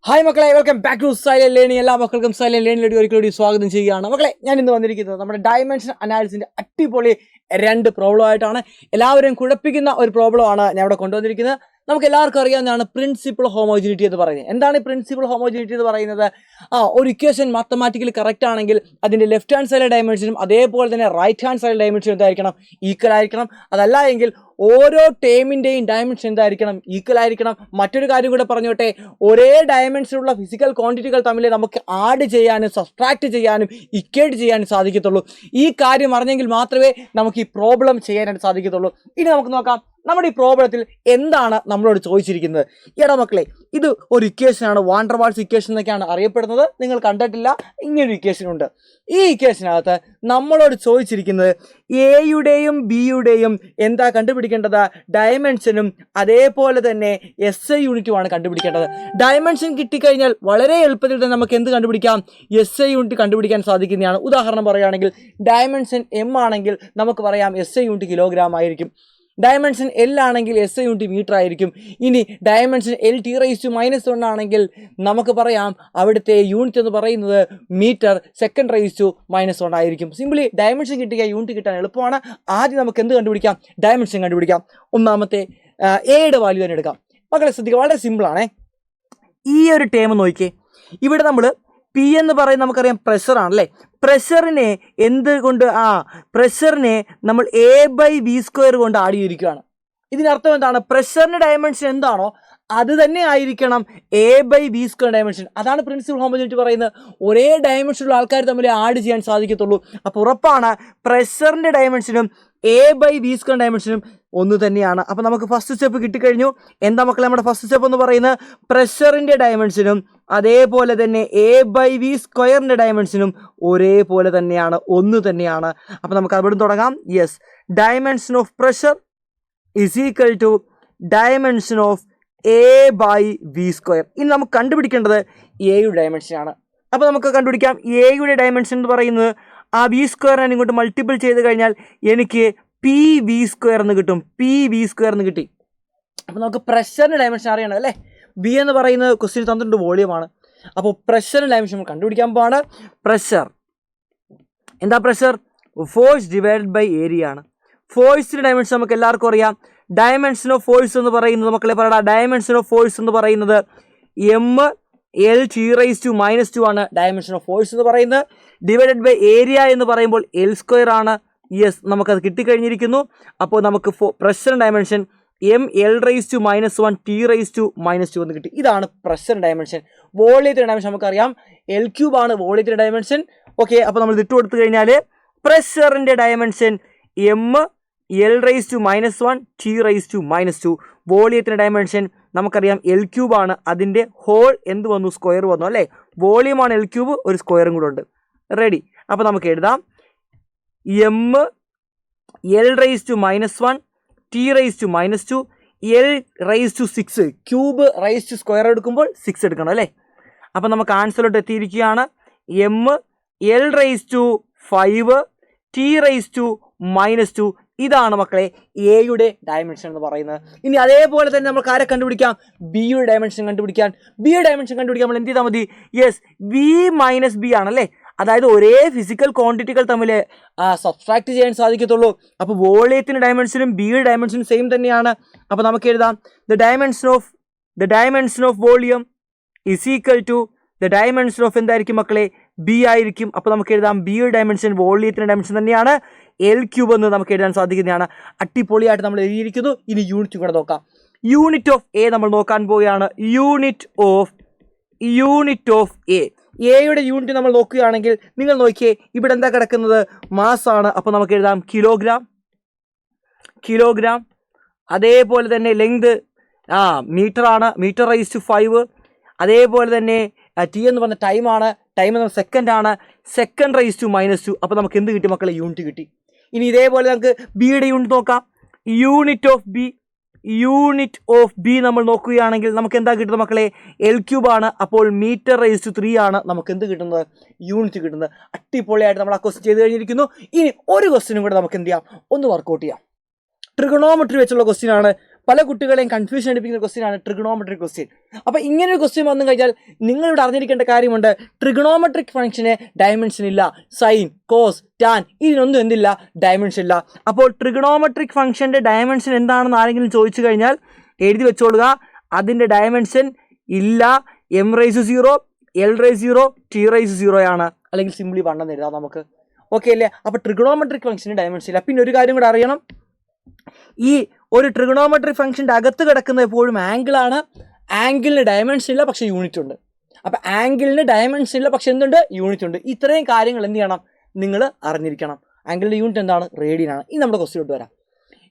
Hi മക്കളെ, welcome back to Silent Learning. എല്ലാ മക്കൾക്കും സൈലന്റ് ലേണിംഗിലേക്ക് ഒരിക്കലും സ്വാഗതം ചെയ്യുകയാണ്. മക്കളെ, ഞാൻ ഇന്ന് വന്നിരിക്കുന്നത് നമ്മുടെ ഡയമെൻഷൻ അനാലിസിന്റെ അടിപൊളി രണ്ട് പ്രോബ്ലം ആയിട്ടാണ്. എല്ലാവരെയും കുഴപ്പിക്കുന്ന ഒരു പ്രോബ്ലമാണ് ഞാൻ ഇവിടെ കൊണ്ടുവന്നിരിക്കുന്നത്. നമുക്ക് എല്ലാവർക്കും അറിയാവുന്നതാണ് പ്രിൻസിപ്പിൾ ഹോമോജിനിറ്റി എന്ന് പറയുന്നത്. എന്താണ് ഈ പ്രിൻസിപ്പിൾ ഹോമോജിനിറ്റി എന്ന് പറയുന്നത്? ഒരു ഇക്വേഷൻ മാത്തമാറ്റിക്കലി കറക്റ്റ് ആണെങ്കിൽ അതിൻ്റെ ലെഫ്റ്റ് ഹാൻഡ് സൈഡ് ഡയമെൻഷനും അതേപോലെ തന്നെ റൈറ്റ് ഹാൻഡ് സൈഡ് ഡയമെൻഷനും എന്തായിരിക്കണം? ഈക്വൽ ആയിരിക്കണം. അതല്ല എങ്കിൽ ഓരോ ടേമിൻ്റെയും ഡയമെൻഷൻ എന്തായിരിക്കണം? ഈക്വൽ ആയിരിക്കണം. മറ്റൊരു കാര്യം കൂടെ പറഞ്ഞോട്ടെ, ഒരേ ഡയമെൻഷനുള്ള ഫിസിക്കൽ ക്വാണ്ടിറ്റികൾ തമ്മിൽ നമുക്ക് ആഡ് ചെയ്യാനും സബ്ട്രാക്ട് ചെയ്യാനും ഇക്വേറ്റ് ചെയ്യാനും സാധിക്കത്തുള്ളൂ. ഈ കാര്യം അറിഞ്ഞെങ്കിൽ മാത്രമേ നമുക്ക് ഈ പ്രോബ്ലം ചെയ്യാനായിട്ട് സാധിക്കത്തുള്ളൂ. ഇനി നമുക്ക് നോക്കാം നമ്മുടെ ഈ പ്രോബ്ലത്തിൽ എന്താണ് നമ്മളോട് ചോദിച്ചിരിക്കുന്നത്. എടാ മക്കളെ, ഇത് ഒരു ഇക്വേഷനാണ്, വാൻ ഡെർ വാൾസ് ഇക്വേഷൻ എന്നൊക്കെയാണ് അറിയപ്പെടുന്നത്. നിങ്ങൾ കണ്ടിട്ടില്ല, ഇങ്ങനൊരു ഇക്വേഷൻ ഉണ്ട്. ഈ ഇക്വേഷനകത്ത് നമ്മളോട് ചോദിച്ചിരിക്കുന്നത് എയുടെയും ബിയുടെയും എന്താ കണ്ടുപിടിക്കേണ്ടത്? ഡയമെൻഷനും അതേപോലെ തന്നെ SI യൂണിറ്റുമാണ് കണ്ടുപിടിക്കേണ്ടത്. ഡയമെൻഷൻ കിട്ടിക്കഴിഞ്ഞാൽ വളരെ എളുപ്പത്തിൽ തന്നെ നമുക്ക് എന്ത് കണ്ടുപിടിക്കാം? SI യൂണിറ്റ് കണ്ടുപിടിക്കാൻ സാധിക്കുന്നതാണ്. ഉദാഹരണം പറയുകയാണെങ്കിൽ ഡയമെൻഷൻ M ആണെങ്കിൽ നമുക്ക് പറയാം SI യൂണിറ്റ് കിലോഗ്രാം ആയിരിക്കും. ഡയമെൻഷൻ L ആണെങ്കിൽ SI യൂണിറ്റ് മീറ്റർ ആയിരിക്കും. ഇനി ഡയമെൻഷൻ LT⁻⁻1 ആണെങ്കിൽ നമുക്ക് പറയാം അവിടുത്തെ യൂണിറ്റ് എന്ന് പറയുന്നത് മീറ്റർ സെക്കൻഡ്⁻⁻1 ആയിരിക്കും. സിംപ്ലി ഡയമെൻഷൻ കിട്ടിയാൽ യൂണിറ്റ് കിട്ടാൻ എളുപ്പമാണ്. ആദ്യം നമുക്ക് എന്ത് കണ്ടുപിടിക്കാം? ഡയമെൻഷൻ കണ്ടുപിടിക്കാം. ഒന്നാമത്തെ എയുടെ വാല്യൂ തന്നെ എടുക്കാം. മക്കളെ ശ്രദ്ധിക്കുക, വളരെ സിമ്പിളാണേ. ഈ ഒരു ടേം നോക്കിയേ, ഇവിടെ നമ്മൾ പി എന്ന് പറയുന്നത് നമുക്കറിയാം പ്രഷറാണല്ലേ. പ്രഷറിനെ എന്തുകൊണ്ട് പ്രഷറിനെ നമ്മൾ A/V² കൊണ്ട് ആഡ് ചെയ്തിരിക്കുകയാണ്. ഇതിനർത്ഥം എന്താണ്? പ്രഷറിൻ്റെ ഡയമെൻഷൻ എന്താണോ അത് തന്നെ ആയിരിക്കണം A/V² ഡയമെൻഷൻ. അതാണ് പ്രിൻസിപ്പൽ ഹോമോജിനിറ്റി പറയുന്നത്. ഒരേ ഡയമെൻഷനുള്ള ആൾക്കാർ തമ്മിൽ ആഡ് ചെയ്യാൻ സാധിക്കത്തുള്ളൂ. അപ്പോൾ ഉറപ്പാണ് പ്രഷറിൻ്റെ ഡയമെൻഷനും A/V² ഡയമെൻഷനും ഒന്ന് തന്നെയാണ്. അപ്പോൾ നമുക്ക് ഫസ്റ്റ് സ്റ്റെപ്പ് കിട്ടിക്കഴിഞ്ഞു. എന്താ മക്കളെ നമ്മുടെ ഫസ്റ്റ് സ്റ്റെപ്പ് എന്ന് പറയുന്നത്? പ്രഷറിൻ്റെ ഡയമെൻഷനും അതേപോലെ തന്നെ A/V² ഡയമെൻഷനും ഒരേപോലെ തന്നെയാണ്, ഒന്ന് തന്നെയാണ്. അപ്പോൾ നമുക്ക് അവിടെ തുടങ്ങാം. Yes, dimension of pressure is equal to dimension of A/V². ഇനി നമുക്ക് കണ്ടുപിടിക്കേണ്ടത് എയുടെ ഡയമെൻഷനാണ്. അപ്പോൾ നമുക്ക് കണ്ടുപിടിക്കാം. എയുടെ ഡയമെൻഷൻ എന്ന് പറയുന്നത് ആ V² ഇങ്ങോട്ട് മൾട്ടിപ്പിൾ ചെയ്ത് കഴിഞ്ഞാൽ എനിക്ക് PV² എന്ന് കിട്ടും. PV² എന്ന് കിട്ടി. അപ്പോൾ നമുക്ക് പ്രഷറിൻ്റെ ഡയമെൻഷൻ അറിയണം അല്ലേ. ബി എന്ന് പറയുന്നത് ക്വസ്റ്റ്യൻ തന്നിട്ടുണ്ട്, വോളിയമാണ്. അപ്പോൾ പ്രഷറിൻ്റെ ഡയമെൻഷൻ നമ്മൾ കണ്ടുപിടിക്കാൻ പോവാണ്. പ്രഷർ എന്താ? Pressure force divided by area ആണ്. ഫോഴ്സിൻ്റെ ഡയമെൻഷൻ നമുക്ക് എല്ലാവർക്കും അറിയാം. ഡയമെൻഷൻ ഓഫ് ഫോഴ്സ് എന്ന് പറയുന്നത് മക്കളെ പറയടാ, ഡയമെൻഷൻ ഓഫ് ഫോഴ്സ് എന്ന് പറയുന്നത് MLT⁻⁻2 ആണ് ഡയമെൻഷൻ ഓഫ് ഫോഴ്സ് എന്ന് പറയുന്നത്. ഡിവൈഡഡ് ബൈ ഏരിയ എന്ന് പറയുമ്പോൾ L² ആണ്. യെസ്, നമുക്കത് കിട്ടിക്കഴിഞ്ഞിരിക്കുന്നു. അപ്പോൾ നമുക്ക് പ്രഷർ ഡയമെൻഷൻ ML⁻⁻1 T⁻⁻2 എന്ന് കിട്ടി. ഇതാണ് പ്രഷർ ഡയമെൻഷൻ. വോളിയത്തിൻ്റെ ഡയമെൻഷൻ നമുക്കറിയാം L³ ആണ് വോളിയത്തിൻ്റെ ഡയമെൻഷൻ. ഓക്കെ, അപ്പോൾ നമ്മൾ ഇട്ട് കൊടുത്തു കഴിഞ്ഞാൽ പ്രഷറിൻ്റെ ഡയമെൻഷൻ ML⁻⁻1 T⁻⁻2. വോളിയത്തിൻ്റെ ഡയമെൻഷൻ നമുക്കറിയാം L³ ആണ്. അതിൻ്റെ ഹോൾ എന്ത് വന്നു? സ്ക്വയർ വന്നു അല്ലേ. വോളിയമാണ് L³, ഒരു സ്ക്വയറും കൂടെ ഉണ്ട്. റെഡി. അപ്പോൾ നമുക്ക് എഴുതാം ML⁻⁻1 T⁻⁻2 L⁻6 cube raise to square എടുക്കുമ്പോൾ 6 എടുക്കണം അല്ലേ. അപ്പോൾ നമുക്ക് ആൻസറിലോട്ട് എത്തിയിരിക്കുകയാണ്. ML⁻5 T⁻⁻2 ഇതാണ് മക്കളെ എയുടെ ഡയമെൻഷൻ എന്ന് പറയുന്നത്. ഇനി അതേപോലെ തന്നെ നമുക്ക് ആരെ കണ്ടുപിടിക്കാം? ബിയുടെ ഡയമെൻഷൻ കണ്ടുപിടിക്കാൻ. ബിയുടെ ഡയമെൻഷൻ കണ്ടുപിടിക്കാൻ നമ്മൾ എന്ത് ചെയ്താൽ മതി? യെസ്, V - B ആണല്ലേ. അതായത് ഒരേ ഫിസിക്കൽ ക്വാണ്ടിറ്റികൾ തമ്മിൽ സബ്ട്രാക്ട് ചെയ്യാൻ സാധിക്കത്തുള്ളൂ. അപ്പോൾ വോളിയത്തിൻ്റെ ഡയമെൻഷനും ബിയുടെ ഡയമെൻഷനും സെയിം തന്നെയാണ്. അപ്പോൾ നമുക്ക് എഴുതാം the dimension of volume is equal to the dimension of എന്തായിരിക്കും മക്കളെ? ബി ആയിരിക്കും. അപ്പോൾ നമുക്ക് എഴുതാം ബിയുടെ ഡയമെൻഷൻ വോളിയത്തിൻ്റെ ഡയമെൻഷൻ തന്നെയാണ്, L³ എന്ന് നമുക്ക് എഴുതാൻ സാധിക്കുന്നതാണ്. അടിപൊളിയായിട്ട് നമ്മൾ എഴുതിയിരിക്കുന്നു. ഇനി യൂണിറ്റ് കൂടെ നോക്കാം. യൂണിറ്റ് ഓഫ് എ നമ്മൾ നോക്കാൻ പോവുകയാണ്. യൂണിറ്റ് ഓഫ് എയുടെ യൂണിറ്റ് നമ്മൾ നോക്കുകയാണെങ്കിൽ നിങ്ങൾ നോക്കിയേ, ഇവിടെ എന്താ കിടക്കുന്നത്? മാസാണ്. അപ്പോൾ നമുക്ക് എഴുതാം കിലോഗ്രാം. അതേപോലെ തന്നെ ലെങ്ത് മീറ്ററാണ്, m⁻⁵. അതേപോലെ തന്നെ T എന്ന് പറഞ്ഞ ടൈമാണ്, ടൈം എന്ന് പറഞ്ഞ സെക്കൻഡാണ്, സെക്കൻഡ്⁻⁻2. അപ്പോൾ നമുക്ക് എന്ത് കിട്ടി മക്കളെ? യൂണിറ്റ് കിട്ടി. ഇനി ഇതേപോലെ നമുക്ക് ബിയുടെ യൂണിറ്റ് നോക്കാം. യൂണിറ്റ് ഓഫ് ബി നമ്മൾ നോക്കുകയാണെങ്കിൽ നമുക്ക് എന്താ കിട്ടുന്നത് മക്കളെ? L³ ആണ്. അപ്പോൾ m⁻³ ആണ് നമുക്ക് എന്ത് കിട്ടുന്നത്? യൂണിറ്റ് കിട്ടുന്നത്. അടിപൊളിയായിട്ട് നമ്മൾ ആ ക്വസ്റ്റ്യൻ ചെയ്ത് കഴിഞ്ഞിരിക്കുന്നു. ഇനി ഒരു ക്വസ്റ്റ്യനും കൂടെ നമുക്ക് എന്ത് ചെയ്യാം? ഒന്ന് വർക്കൗട്ട് ചെയ്യാം. ട്രിഗണോമെട്രി വെച്ചുള്ള ക്വസ്റ്റ്യൻ ആണ്. പല കുട്ടികളെയും കൺഫ്യൂഷൻ അടിപ്പിക്കുന്ന ക്വസ്റ്റ്യൻ ആണ് ട്രിഗണോമെട്രിക് ക്വസ്റ്റ്യൻ. അപ്പോൾ ഇങ്ങനെ ഒരു ക്വസ്റ്റ്യൻ വന്നു കഴിഞ്ഞാൽ നിങ്ങളിവിടെ അറിഞ്ഞിരിക്കേണ്ട കാര്യമുണ്ട്, ട്രിഗണോമെട്രിക് ഫംഗ്ഷന് ഡയമെൻഷൻ ഇല്ല. സൈൻ, കോസ്, ടാൻ ഇതിനൊന്നും എന്തില്ല, ഡയമെൻഷൻ ഇല്ല. അപ്പോൾ ട്രിഗണോമെട്രിക് ഫംഗ്ഷൻ്റെ ഡയമെൻഷൻ എന്താണെന്ന് ആരെങ്കിലും ചോദിച്ചു കഴിഞ്ഞാൽ എഴുതി വെച്ചോളുക, അതിൻ്റെ ഡയമെൻഷൻ ഇല്ല. m⁻0, l⁻0, t⁻0 ആണ്. അല്ലെങ്കിൽ സിംപ്ലി 1 എന്ന് എഴുതാം നമുക്ക്. ഓക്കെ അല്ലേ? അപ്പോൾ ട്രിഗണോമെട്രിക് ഫംഗ്ഷന് ഡയമെൻഷൻ ഇല്ല. പിന്നെ ഒരു കാര്യം കൂടെ അറിയണം, ഈ ഒരു ട്രിഗണോമെട്രിക് ഫംഗ്ഷൻ്റെ അകത്ത് കിടക്കുന്ന എപ്പോഴും ആംഗിളാണ്. ആംഗിളിന് ഡയമെൻഷൻ ഇല്ല, പക്ഷേ യൂണിറ്റ് ഉണ്ട്. അപ്പോൾ ആംഗിളിന് ഡയമെൻഷൻ ഇല്ല, പക്ഷെ എന്തുണ്ട്, യൂണിറ്റ് ഉണ്ട്. ഇത്രയും കാര്യങ്ങൾ എന്ത് ചെയ്യണം, നിങ്ങൾ അറിഞ്ഞിരിക്കണം. ആംഗിളിൻ്റെ യൂണിറ്റ് എന്താണ്, റേഡിയൻ ആണ്. ഇനി നമ്മുടെ ക്വസ്റ്റ്യനോട്ട് വരാം.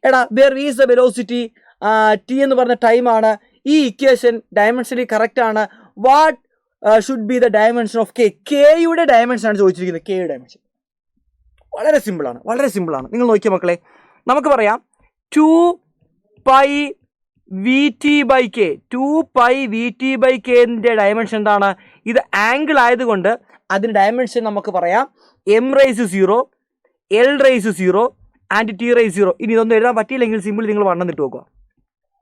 എടാ, where is the velocity, T എന്ന് പറഞ്ഞ ടൈമാണ്. ഈ ഇക്വേഷൻ ഡയമെൻഷനലി കറക്റ്റ് ആണ്. What should be the dimension of K. കെയുടെ ഡയമെൻഷൻ ആണ് ചോദിച്ചിരിക്കുന്നത്. കെയുടെ ഡയമെൻഷൻ വളരെ സിമ്പിളാണ്, വളരെ സിമ്പിളാണ്. നിങ്ങൾ നോക്കിയ മക്കളെ, നമുക്ക് പറയാം 2π VT/k. 2π VT/kൻ്റെ ഡയമെൻഷൻ എന്താണ്, ഇത് ആംഗിൾ ആയതുകൊണ്ട് അതിന് ഡയമെൻഷൻ നമുക്ക് പറയാം m⁻0, l⁻0 ആൻഡ് t⁻0. ഇനി ഇതൊന്നും എഴുതാൻ പറ്റിയില്ലെങ്കിൽ സിമ്പിൾ നിങ്ങൾ വണ്ണം നോക്കുക.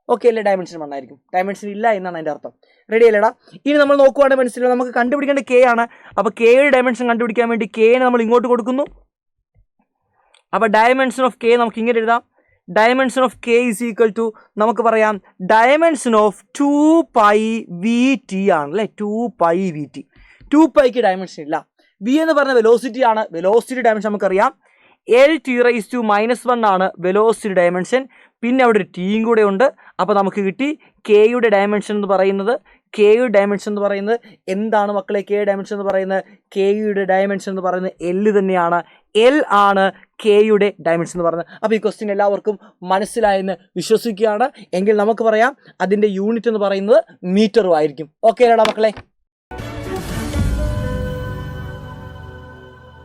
ഓക്കെ അല്ലേ? ഡയമെൻഷൻ 1 ആയിരിക്കും. ഡയമെൻഷൻ ഇല്ല എന്നാണ് അതിൻ്റെ അർത്ഥം. റെഡി അല്ലേടാ? ഇനി നമ്മൾ നോക്കുവാണെങ്കിൽ മനസ്സിലാവും, നമുക്ക് കണ്ടുപിടിക്കേണ്ട കെ ആണ്. അപ്പോൾ കെയുടെ ഡയമെൻഷൻ കണ്ടുപിടിക്കാൻ വേണ്ടി കെനെ നമ്മൾ ഇങ്ങോട്ട് കൊടുക്കുന്നു. അപ്പോൾ ഡയമെൻഷൻ ഓഫ് കെ നമുക്ക് ഇങ്ങനെ എഴുതാം, dimension of K is equal to നമുക്ക് പറയാം ഡയമെൻഷൻ ഓഫ് 2π VT ആണ് അല്ലേ. 2π VT. 2πക്ക് ഡയമെൻഷൻ ഇല്ല. വി എന്ന് പറഞ്ഞ വെലോസിറ്റി ആണ്. വെലോസിറ്റി ഡയമെൻഷൻ നമുക്കറിയാം L⁻⁻1 ആണ് വെലോസിറ്റി ഡയമെൻഷൻ. പിന്നെ അവിടെ ഒരു ടീയും കൂടെ ഉണ്ട്. അപ്പോൾ നമുക്ക് കിട്ടി കെയുടെ ഡയമെൻഷൻ എന്ന് പറയുന്നത്. കെയുടെ ഡയമെൻഷൻ എന്ന് പറയുന്നത് എന്താണ് മക്കളെ? കെയുടെ ഡയമെൻഷൻ എന്ന് പറയുന്നത്, കെയുടെ ഡയമെൻഷൻ എന്ന് പറയുന്നത് എൽ തന്നെയാണ്. എൽ ആണ് കെയുടെ ഡയമെൻഷൻ എന്ന് പറയുന്നത്. അപ്പോൾ ഈ ക്വസ്റ്റ്യൻ എല്ലാവർക്കും മനസ്സിലായെന്ന് വിശ്വസിക്കുകയാണ്. എങ്കിൽ നമുക്ക് പറയാം അതിൻ്റെ യൂണിറ്റ് എന്ന് പറയുന്നത് മീറ്ററും ആയിരിക്കും. ഓക്കെ അല്ലേടാ മക്കളെ?